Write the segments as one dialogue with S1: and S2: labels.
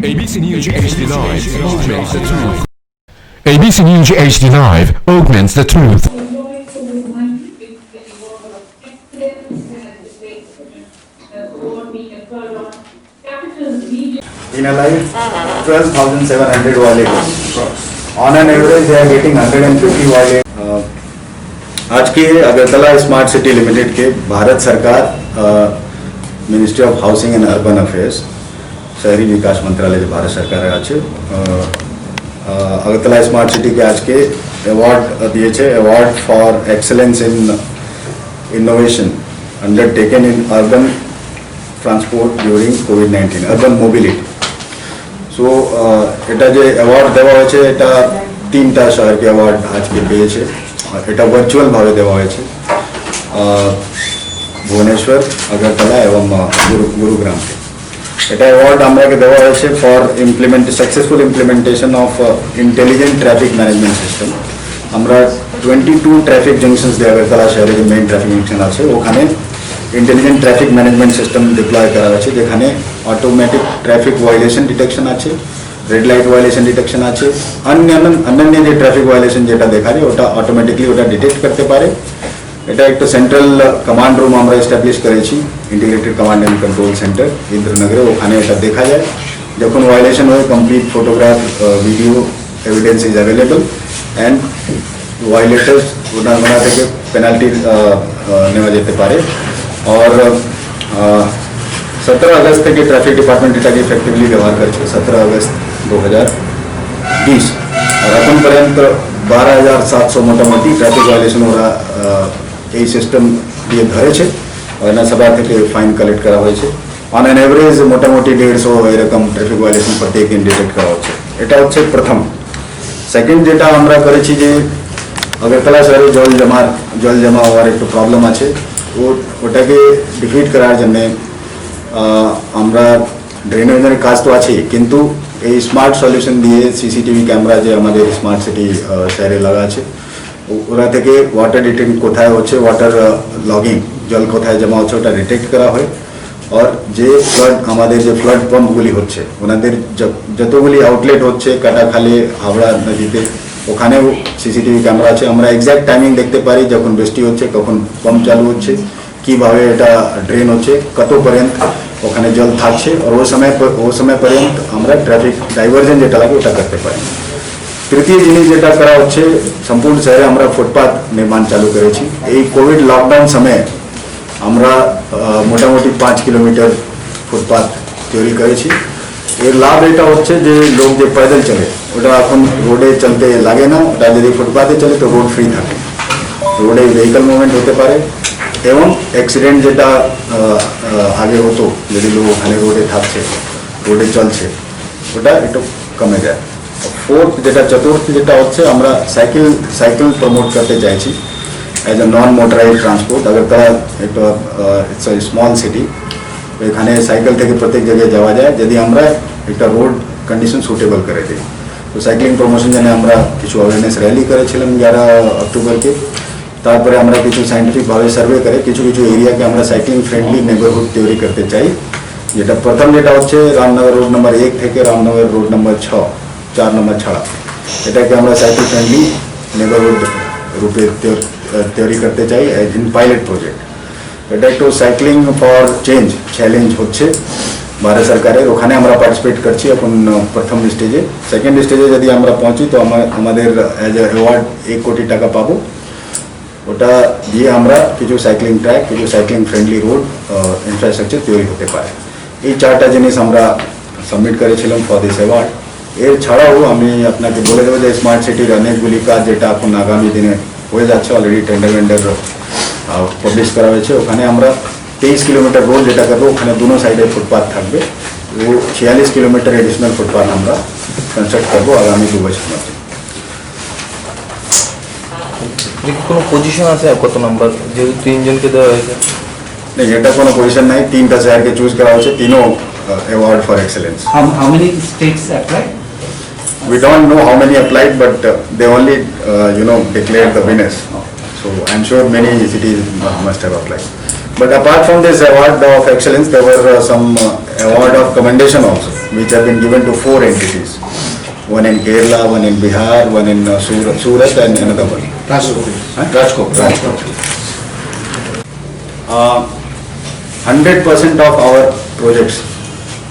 S1: ABC News HD Live augments the truth. ABC News HD Live augments the truth.
S2: In a life, 12,700 violators. On an average, they are getting 150 violators. आज के Agartala smart city limited के भारत सरकार ministry of housing and urban affairs शहरी विकास मंत्रालय भारत सरकार आज Agartala smart city के आज के अवार्ड दिए छे award for excellence in innovation undertaken in urban transport during कोविड-19 अर्बन मोबिलिटी सो এটা যে অ্যাওয়ার্ড দেওয়া হয়েছে এটা তিনটা শহরকে অ্যাওয়ার্ড আজকে পেয়েছে এটা ভার্চুয়াল ভাবে দেওয়া হয়েছে ভুবনেশ্বর আগরতলা এবং গুরুগ্রামকে এটা অ্যাওয়ার্ড আমরাকে দেওয়া হয়েছে for successful implementation of intelligent traffic management system আমরা 22 ট্রাফিক জংশনস দিয়ে আগরতলা শহরে যে মেইন ট্রাফিক জংশন আছে ওখানে intelligent traffic management system deploy करा আছে যেখানে অটোমেটিক ট্রাফিক ভায়োলেশন ডিটেকশন আছে রেড লাইট ভায়োলেশন ডিটেকশন আছে অন্যান্য যে ট্রাফিক ভায়োলেশন যেটা দেখা যায় ওটা অটোমেটিকলি ওটা ডিটেক্ট করতে পারে এটা একটা সেন্ট্রাল কমান্ড রুম আমরা এস্টাবলিশ করেছি integrated command and control centre ইন্দ্রনগরে ওখানে এটা দেখা যায় যখন ভায়োলেশন হয় complete photograph video evidence is available and violators ওনা থেকে পেনাল্টি নেওয়া যেতে পারে और 17 अगस्त के ट्रैफिक डिपार्टमेंट এটা इफेक्टिवली व्यवहार करছে 17 अगस्त 2020 और अजूनपर्यंत 12,700 मोटामोटी ट्रैफिक वायलेशन ওরা এই সিস্টেম দিয়ে ধরেছে और এনা সভা থেকে ফাইন কালেক্ট করা হয়েছে অন অ্যান এভারেজ মোটামোটি 150 এরকম ট্রাফিক ভায়োলেশন প্রত্যেক দিন ডিটেক্ট করা হচ্ছে এটা হচ্ছে প্রথম সেকেন্ড যেটা আমরা করেছি যে আগরতলা শহরে জল জমা হওয়ার একটু প্রবলেম আছে ওটাকে ডিফিট করার জন্য আমরা ড্রেনেজের কাজ তো আছে কিন্তু এই স্মার্ট সলিউশন দিয়ে সিসিটিভি ক্যামেরা যে আমাদের স্মার্ট সিটি শহরে লাগা আছে ওরা থেকে ওয়াটার ডিটেক্ট কোথায় হচ্ছে ওয়াটার লগিং জল কোথায় জমা হচ্ছে ওটা ডিটেক্ট করা হয় আর যে ফ্লাড আমাদের যে ফ্লাড পাম্পগুলি হচ্ছে ওনাদের যতগুলি আউটলেট হচ্ছে কাটাখালী হাওড়া নদীতে ওখানেও সিসিটিভি ক্যামেরা আছে আমরা এক্সাক্ট টাইমিং দেখতে পারি যখন বৃষ্টি হচ্ছে কখন পাম্প চালু হচ্ছে কিভাবে এটা ড্রেন হচ্ছে কত পর্যন্ত ওখানে জল থাকছে আর ওই সময় পর্যন্ত আমরা ট্রাফিক ডাইভারশন যেটা লাগে ওটা করতে পারি তৃতীয় জিনিস যেটা করা হচ্ছে সম্পূর্ণ শহরে আমরা ফুটপাথ নির্মাণ চালু করেছি এই কোভিড লকডাউন সময়ে আমরা মোটামুটি 5 কিলোমিটার ফুটপাথ তৈরি করেছি এর লাভ এটা হচ্ছে যে লোক যে पैदल চলে ওটা এখন রোডে চলতে লাগে না ওটা যদি ফুটপাথে চলে তো রোড ফ্রি থাকে রোডে ভেহিকল মুভমেন্ট হতে পারে এবং অ্যাক্সিডেন্ট যেটা আগে হতো যদি লোক ওখানে রোডে থাকছে রোডে চলছে ওটা একটু কমে যায় ফোর্থ যেটা চতুর্থ যেটা হচ্ছে আমরা সাইকেল প্রমোট করতে চাইছি as a non motorised transport Agartala একটা ইটস এ স্মল সিটি এখানে সাইকেল থেকে প্রত্যেক জায়গায় যাওয়া যায় যদি আমরা একটা রোড কন্ডিশন সুটেবল করে দিই তো সাইক্লিং প্রমোশন জন্য আমরা কিছু অ্যাওয়ারনেস র্যালি করেছিলাম 11 অক্টোবরকে তারপরে আমরা কিছু সাইন্টিফিকভাবে সার্ভে করে কিছু এরিয়াকে আমরা সাইক্লিং ফ্রেন্ডলি নেবারহুড তৈরি করতে চাই যেটা প্রথম যেটা হচ্ছে রামনগর রোড নম্বর 1 থেকে রামনগর রোড নম্বর 4 নম্বর ছাড়া এটাকে আমরা সাইকেল ফ্রেন্ডলি নেবারহুড রূপে তৈরি করতে চাই এজ ইন পাইলট প্রজেক্ট এটা একটু সাইক্লিং ফর চেঞ্জ চ্যালেঞ্জ হচ্ছে ভারত সরকারের ওখানে আমরা পার্টিসিপেট করছি এখন প্রথম স্টেজে সেকেন্ড স্টেজে যদি আমরা পৌঁছি তো আমাদের এজ এ অ্যাওয়ার্ড 1 কোটি টাকা পাবো ওটা দিয়ে আমরা কিছু সাইক্লিং ট্র্যাক কিছু সাইক্লিং ফ্রেন্ডলি রোড ইনফ্রাস্ট্রাকচার তৈরি হতে পারে এই চারটা জিনিস আমরা সাবমিট করেছিলাম ফর দিস অ্যাওয়ার্ড এর ছাড়াও আমি আপনাকে বলে দেবো যে স্মার্ট সিটির অনেকগুলি কাজ যেটা এখন আগামী দিনে হয়ে যাচ্ছে অলরেডি টেন্ডার পাবলিশ করা হয়েছে ওখানে আমরা 23 কিলোমিটার রোড যেটা করবো ওখানে দুনো সাইডে ফুটপাথ থাকবে ও 46 কিলোমিটার এডিশনাল ফুটপাথ আমরা কনস্ট্রাক্ট করবো আগামী 2 বছর মধ্যে
S3: কোনো পজিশন আছে কত নাম্বার যেহেতু তিনজনকে দেওয়া হয়েছে
S2: नहीं এটা কোনো পজিশন নাই তিনটা শহরকে চুজ করা হয়েছে তিনও award for excellence
S4: how many states applied
S2: we don't know how many applied but they only declared the winners so I'm sure many cities must have applied but apart from this award of excellence there were some award of commendation also, which have been given to 4 entities. One in Kerala, one in Bihar, one in Surat and another one. Rajkot. 100% of our projects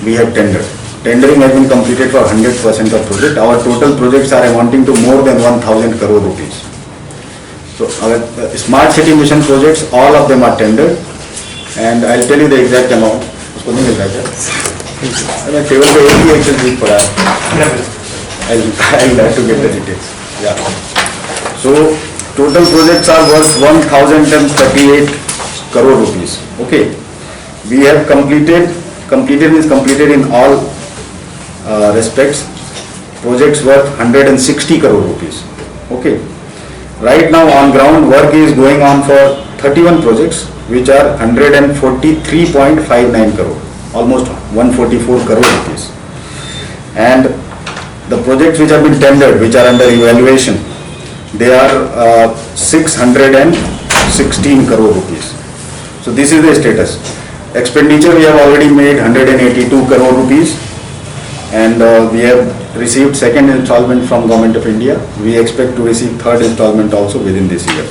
S2: we have tendered. Tendering has been completed for 100% of project. Our total projects are amounting to more than 1,000 crore rupees. So our smart city mission projects, all of them are tendered, and I'll tell you the exact amount. उसको नहीं मिल रहा क्या? मैं table पे एक ही action sheet पड़ा है. I'll have to get the details. Yeah. So total projects are worth 1,038 crore rupees. Okay. We have completed in all respects. Projects worth 160 crore rupees. Okay. Right now on ground work is going on for 31 projects which are 143.59 crore, almost 144 crore rupees. And the projects which have been tendered, which are under evaluation, they are 616 crore rupees. So this is the status. Expenditure we have already made 182 crore rupees, and we have received second installment from Government of India. We expect to receive third installment also within this year.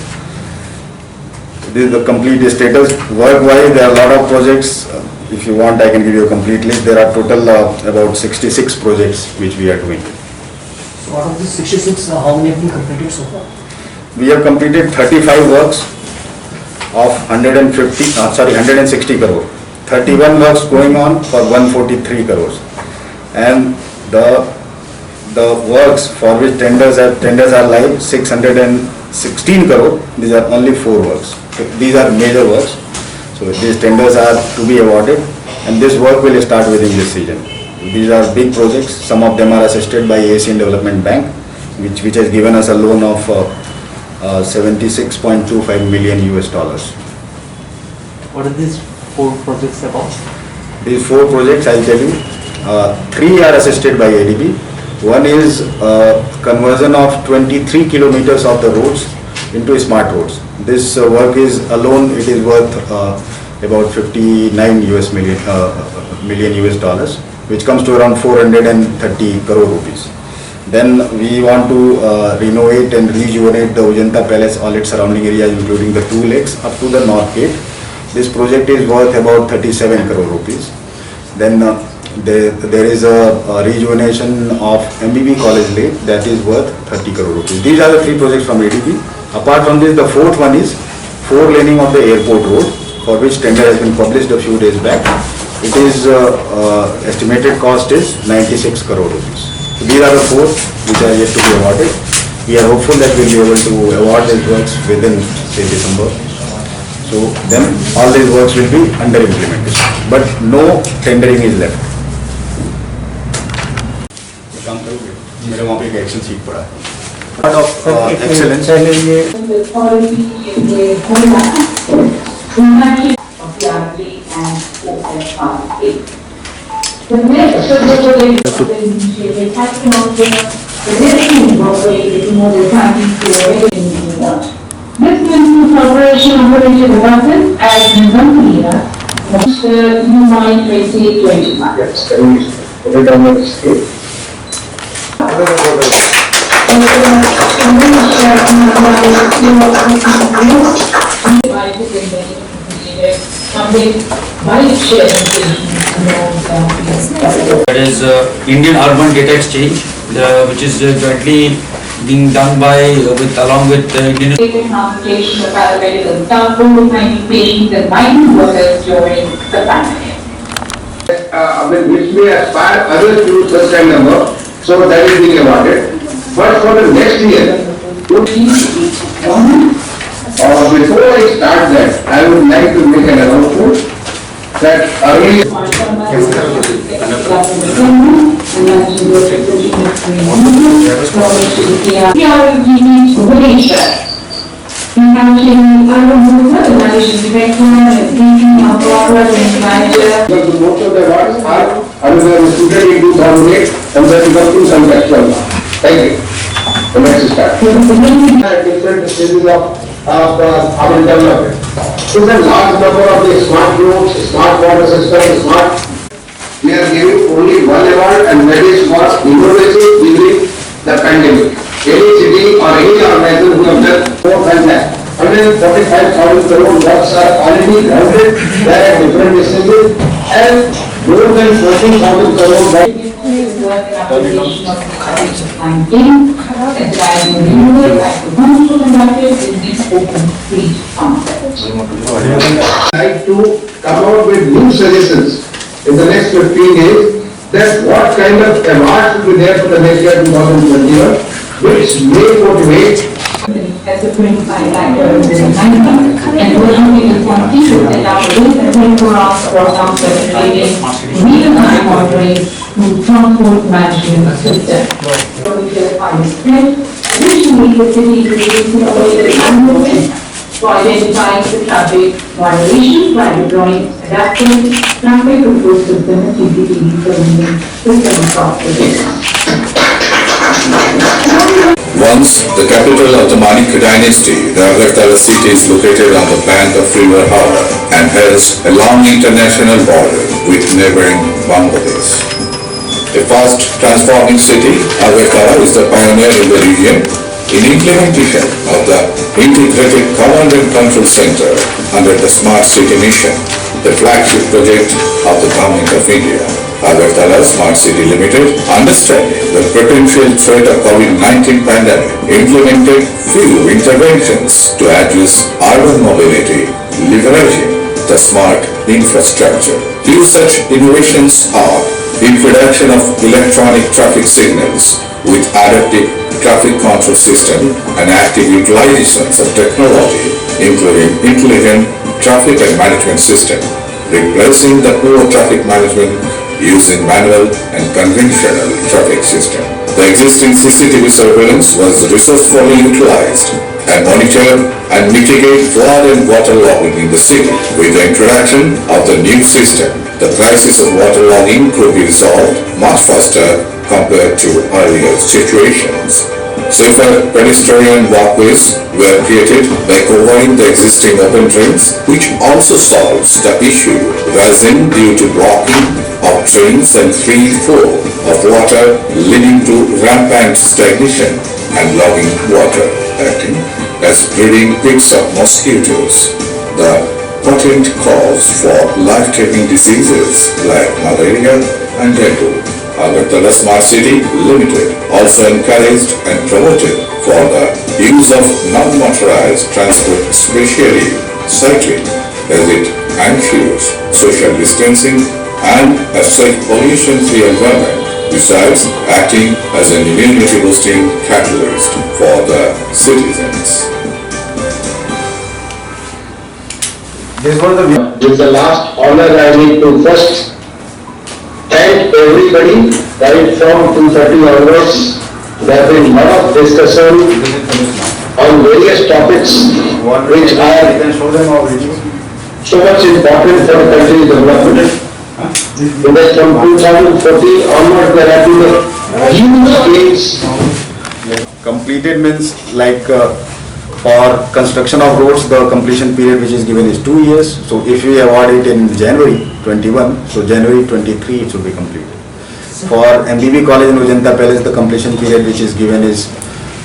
S2: This is the complete status. Work-wise, there are a lot of projects. If you want, I can give you a complete list. There are total about 66 projects which we are doing.
S4: So out of the 66, how many have been completed so far?
S2: We have completed 35 works of 160 crore. 31 works going on for 143 crores. And the works for which tenders are live, 616 crore. These are only 4 works. These are major works. So these tenders are to be awarded, and this work will start within this season. These are big projects. Some of them are assisted by Asian Development Bank, which has given us a loan of $76.25 million US.
S4: What are these 4 projects about?
S2: These 4 projects, I'll tell you. 3 are assisted by ADB. One is conversion of 23 kilometers of the roads into smart roads. This work is alone, it is worth about 59 million US, which comes to around 430 crore rupees. Then we want to renovate and rejuvenate the Ujanta Palace, all its surrounding areas, including the 2 lakes up to the North Gate. This project is worth about 37 crore rupees. Then there is a rejuvenation of MBB College Lake, that is worth 30 crore rupees. These are the 3 projects from ADB. Apart from this, the 4th one is 4-laning of the airport road, for which tender has been published a few days back. It is estimated cost is 96 crore rupees. So these are the 4 which are yet to be awarded. We are hopeful that we will be able to award these works within, say, December. So then all these works will be under implementation, but no tendering is left. काम करोगे? मेरे वहाँ पे एक action sheet पड़ा है. Part of excellence.
S5: The quality of the RP and OFRA. The next project has been also existing incorporated in order to this means corporation operated development as Nizamia, Mumbai 2021.
S2: Yes, can we put it on the scale?
S6: That is Indian Urban Data Exchange, which is jointly being done by along with Indian.
S5: Transportation of paramedical staff, COVID-19 patients and migrant workers during the pandemic.
S7: Which may aspire others to such kind of work, so that is being awarded. But for the next year, before I start that, I would like to make an announcement that early. Most of the awards are instituted in 2008 and that becomes to some actual. Thank you. The next start. Different stages of urban development. So the large number of the smart roads, smart water system, smart we are giving only one award, and that is for innovative during the pandemic. Any city or any organization who have done more than that, 145,000 crore works are already grounded there at different stages, and more than 14,000 crore by
S5: Application of COVID-19, and driving renewal at the council conducted in this open street concept.
S7: like to come out with new suggestions in the next 15 days, that what kind of awards will be there for the next year 2021, which may motivate
S5: As a 25 lakh and working with one teacher that our rules and 24 hours program facilitating real-time monitoring through transport management system. Additionally, the city is releasing a way for identifying the traffic violations by deploying adaptive traffic control system and CCTV surveillance system across the city.
S8: Once the capital of the Manikya dynasty, the Agartala city is located on the bank of river Howrah and has a long international border with neighboring Bangladesh. A fast transforming city, Agartala is the pioneer in the region in implementation of the Integrated Command and Control Center under the Smart City Mission, the flagship project of the Government of India. Agartala Smart City Limited, understanding the potential threat of COVID-19 pandemic, implemented few interventions to address urban mobility, leveraging the smart infrastructure. Few such innovations are introduction of electronic traffic signals with adaptive traffic control system and active utilizations of technology, including intelligent traffic and management system, replacing the poor traffic management using manual and conventional traffic system. The existing CCTV surveillance was resourcefully utilized and monitored and mitigate flood and waterlogging in the city. With the introduction of the new system, the crisis of waterlogging could be resolved much faster compared to earlier situations. Safer pedestrian walkways were created by covering the existing open drains, which also solves the issue rising due to blocking of drains and free flow of water, leading to rampant stagnation and logging water, acting as breeding pigs of mosquitoes, the potent cause for life-threatening diseases like malaria and dengue. Agartala Smart City Limited also encouraged and promoted for the use of non-motorized transport, especially cycling, as it ensures social distancing and a safe pollution-free environment, besides acting as an immunity-boosting catalyst for the citizens.
S2: This was the
S7: This is the last honor I need to first thank everybody, right from 2:30 onwards. There have been a lot of discussion on various topics which are so much important for the country's development. Because from 2014 onwards, there have been a huge gains.
S2: completed means like for construction of roads, the completion period which is given is 2 years. So if we award it in January 21, so January 23 it should be completed. For MBB College in Ujanta Palace, the completion period which is given is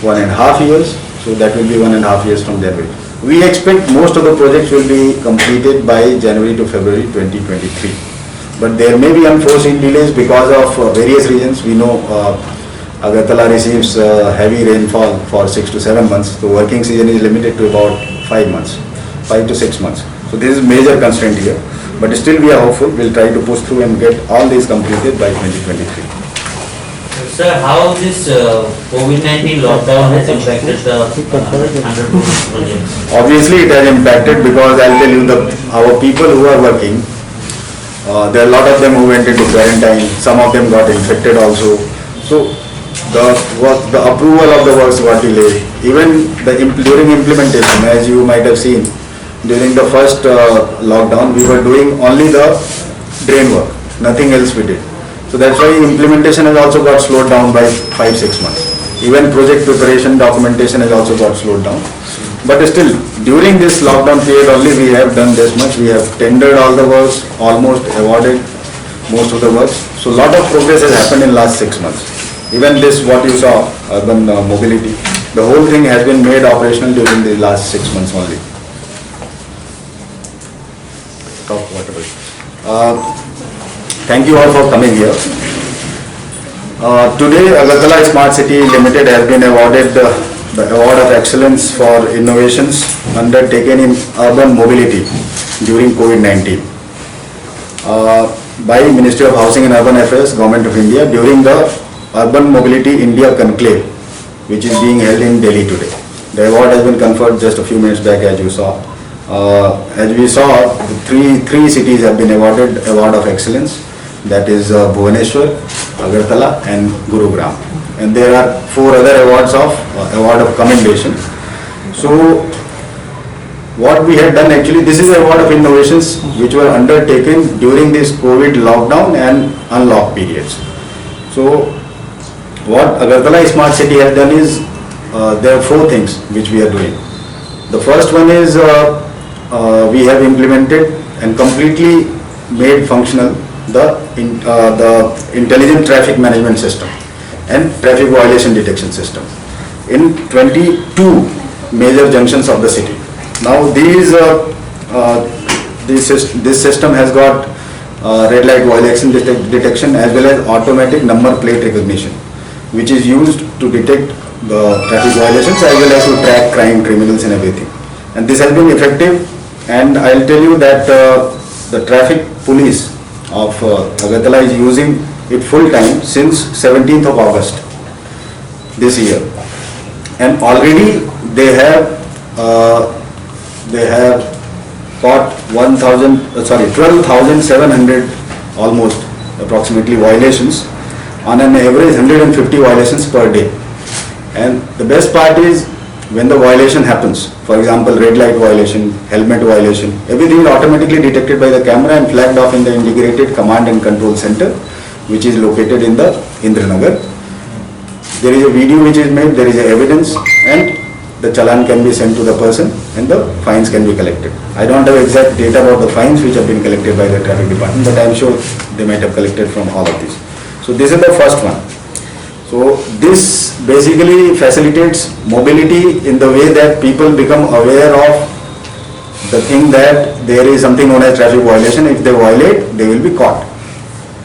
S2: 1.5 years. So that will be 1.5 years from January. We expect most of the projects will be completed by January to February 2023. But there may be unforeseen delays because of various reasons. We know Agartala receives heavy rainfall for 6 to 7 months. The working season is limited to about 5 months, 5 to 6 months. So this is major constraint here. But still we are hopeful. We'll try to push through and get all these completed by 2023.
S9: Sir, how this COVID-19 lockdown has impacted the under projects?
S2: Obviously it has impacted because I'll tell you our people who are working, there are a lot of them who went into quarantine. Some of them got infected also. So the approval of the works got delayed. Even during implementation, as you might have seen, during the first lockdown, we were doing only the drain work, nothing else we did. So that's why implementation has also got slowed down by 5-6 months. Even project preparation documentation has also got slowed down. But still, during this lockdown period only we have done this much. We have tendered all the works, almost awarded. most of the works. So lot of progress has happened in last 6 months. Even this, what you saw, urban mobility, the whole thing has been made operational during the last 6 months only. Top water. Thank you all for coming here. Today, Agartala Smart City Limited has been awarded the Award of Excellence for Innovations undertaken in urban mobility during COVID-19 by Ministry of Housing and Urban Affairs, Government of India, during the Urban Mobility India Conclave, which is being held in Delhi today. The award has been conferred just a few minutes back, as you saw. As we saw, three cities have been awarded Award of Excellence. That is Bhubaneswar, Agartala and Gurugram. And there are 4 other awards of Award of Commendation. So what we had done actually, this is an award of innovations which were undertaken during this COVID lockdown and unlock periods. So what Agartala Smart City has done is, there are 4 things which we are doing. The first one is we have implemented and completely made functional the intelligent traffic management system and traffic violation detection system in 22 major junctions of the city. Now this system has got red light violation detection as well as automatic number plate recognition, which is used to detect the traffic violations as well as to track crime, criminals and everything. And this has been effective, and I'll tell you that the traffic police of Agartala is using it full time since 17th of August this year, and already they have got 12,700 almost approximately violations, on an average 150 violations per day. And the best part is, when the violation happens, for example red light violation, helmet violation, everything is automatically detected by the camera and flagged off in the integrated command and control center, which is located in the Indranagar. There is a video which is made, there is a evidence, and the challan can be sent to the person and the fines can be collected. I don't have exact data about the fines which have been collected by the traffic department, but I am sure they might have collected from all of this. So this is the first one. So this basically facilitates mobility in the way that people become aware of the thing that there is something known as traffic violation. If they violate, they will be caught.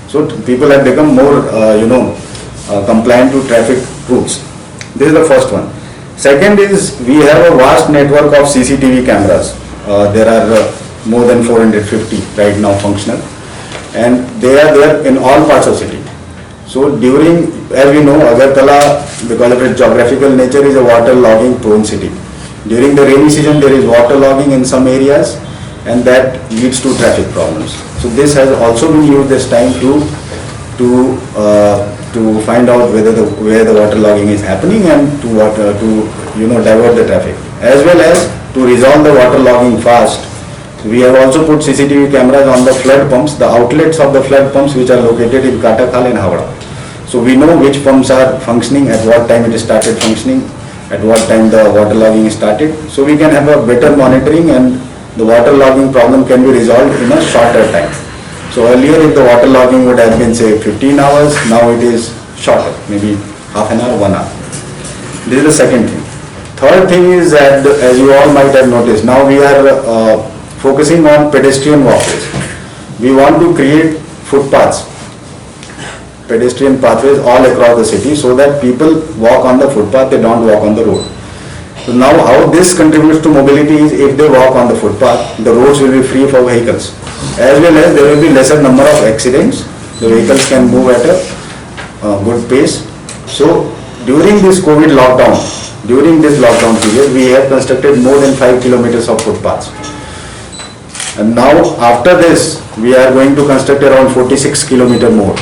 S2: So people have become more, compliant to traffic rules. This is the first one. Second is, we have a vast network of CCTV cameras. There are more than 450 right now functional, and they are there in all parts of city. So during, as we know, Agartala, because of its geographical nature, is a water logging prone city. During the rainy season, there is water logging in some areas, and that leads to traffic problems. So this has also been used this time to find out where the water logging is happening and to divert the traffic, as well as to resolve the water logging fast. We have also put CCTV cameras on the flood pumps, the outlets of the flood pumps which are located in Katakhal and Howrah. So we know which pumps are functioning, at what time it started functioning, at what time the water logging started. So we can have a better monitoring, and the water logging problem can be resolved in a shorter time. So earlier, if the water logging would have been say 15 hours, now it is shorter, maybe half an hour, 1 hour. This is the second thing. Third thing is that, as you all might have noticed, now we are focusing on pedestrian walkways. We want to create footpaths, pedestrian pathways all across the city, so that people walk on the footpath, they don't walk on the road. So now how this contributes to mobility is, if they walk on the footpath, the roads will be free for vehicles, as well as there will be lesser number of accidents. The vehicles can move at a good pace. So during this COVID lockdown, during this lockdown period, we have constructed more than 5 kilometers of footpaths. And now after this, we are going to construct around 46 kilometers more,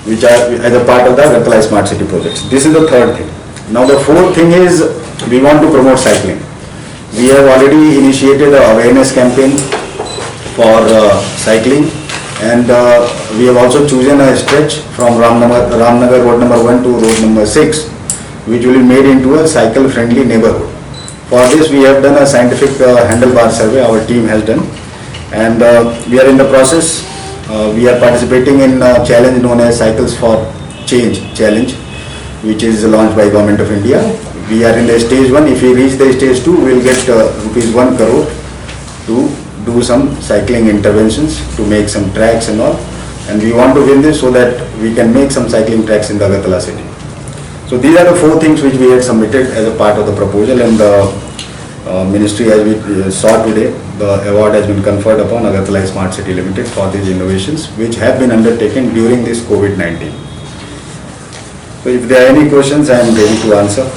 S2: which are as a part of the Agartala Smart City projects. This is the third thing. Now the fourth thing is, we want to promote cycling. We have already initiated an awareness campaign for cycling, and we have also chosen a stretch from Ramnagar road number 1 to road number 6, which will be made into a cycle friendly neighborhood. For this, we have done a scientific handlebar survey, our team has done, and we are in the process We are participating in a challenge known as Cycles for Change Challenge, which is launched by Government of India. We are in the stage 1. If we reach the stage 2, we will get rupees 1 crore to do some cycling interventions, to make some tracks and all. And we want to win this so that we can make some cycling tracks in the Agartala city. So these are the 4 things which we had submitted as a part of the proposal, and the ministry, as we saw today, the award has been conferred upon Agartala Smart City Limited for these innovations which have been undertaken during this COVID-19. So if there are any questions, I am ready to answer.